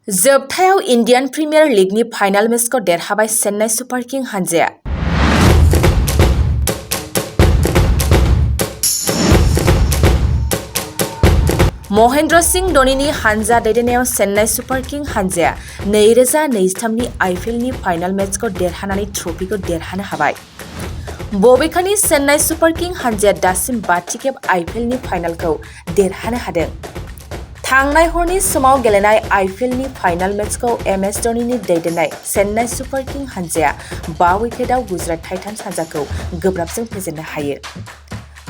जोबथायाव Indian premier लीगनि final मेचखौ देरहाबाय Chennai super किं हानजाया। महेन्द्र सिंह धोनीनि हानजा दैदेननायाव चेन्नाई सुपार किं हानजाया 2023नि आईपीएलनि फाइनाल मेचखौ देरहानानै ट्रफिखौ देरहानो हाबाय। बबेखानि चेन्नाई सुपार किं हानजाया दासिम 5थि खेब आईपीएलनि फाइनालखौ देरहानो हादों। थांनाय हरनि समाव गेलेनाय आईपीएलनि फाइनाल मेचखौ एमएस धोनीनि दैदेननाय चेन्नाई सुपार किं हानजाया 5 उइकेटआव गुजरात टाइटान्स हानजाखौ गोब्राबजों फेजेननो हायो।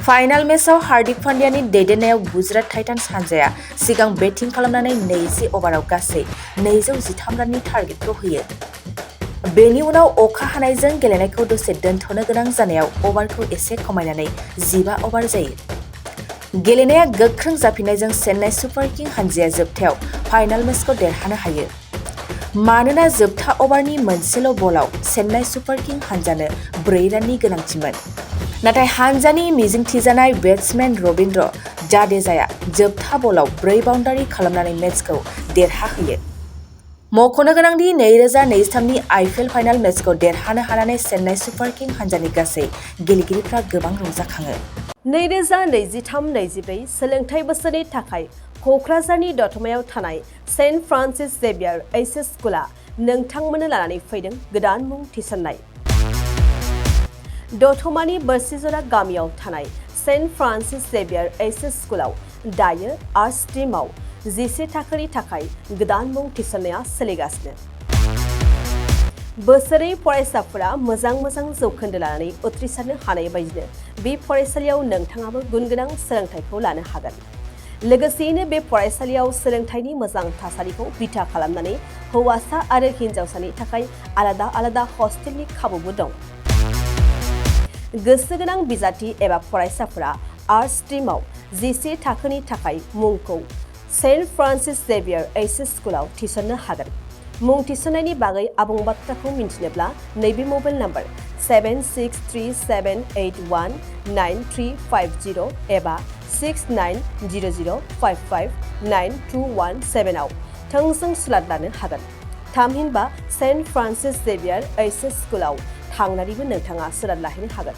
फाइनाल मेचआव हार्दिक पान्ड्यानि दैदेननायाव गुजरात टाइटान्स हानजाया सिगां बेटिं खालामनानै 20 अभाराव गासै 213 राननि टार्गेटखौ होयो। बेनि उनाव अखा हानायजों गेलेनायखौ दसे दोनथ'नो गोनां जानायाव अभारखौ एसे खमायनानै 15 अभार जायो। गेलेनाया गोख्रों जाफिननायजों चेन्नाई सुपार किं हानजाया जोबथायाव फाइनाल मेचखौ देरहानो हायो। मानोना जोबथा अभारनि मोनसेल' बलाव चेन्नाई सुपार किं हानजानो 4 राननि गोनांथिमोन। नाथाय हानजानि मिजिंथिजानाय बेट्समेन रवीन्द्र जाडेजाया जोबथा बलाव 4 बाउन्डारि खालामनानै मेचखौ देरहाहोयो। मख'नो गोनांदि 2023नि आईपीएल फाइनाल मेचखौ देरहानो हानानै चेन्नाई सुपार किं हानजानि गासै गेलेगिरिफ्रा गोबां रंजाखाङो। 2023-24 सोलोंथाइ बोसोरनि थाखाय क'क्राझारनि दतमायाव थानाय सेन्ट फ्रान्सिस जेभियार एइचएस स्कुला नोंथांमोननो लानानै फैदों गोदान मुं थिसननाय। दतमानि बोरसिजरा गामियाव थानाय सेन्ट फ्रान्सिस जेभियार एइचएस स्कुलाव दायो आर्ट्स स्ट्रीमआव 11 थाखोनि थाखाय गोदान मुं थिसननाया सोलिगासिनो। बोसोरै फरायसाफोरा मोजां जौखोन्दो लानानै उथ्रिसारनो हानाय बायदिनो बे फरायसालियाव नोंथाङाबो गुनगोनां सोलोंथाइखौ लानो हागोन। लोगोसेयैनो बे फरायसालियाव सोलोंथाइनि मोजां थासारिखौ बिथा खालामनानै हौवासा आरो हिन्जावसानि थाखाय आलादा हस्टेलनि खाबुबो दं। गोसो गोनां बिजाथि एबा फरायसाफोरा आर्ट्स स्ट्रीमआव 11 थाखोनि थाखाय मुंखौ सेन्ट फ्रान्सिस जेभियार एइचएस स्कुलाव थिसननो हागोन। मुं थिसननायनि बागै आबुं बाथ्राखौ मिन्थिनोब्ला नैबे मबाइल नम्बर 7637819350 एबा 6900559217 आव थोंजों सुलाद लानो हागोन। थामहिनबा सेन्ट फ्रान्सिस जेभियार एइचएस स्कुलाव थांनानैबो नोंथाङा सुलाद लाहैनो हागोन।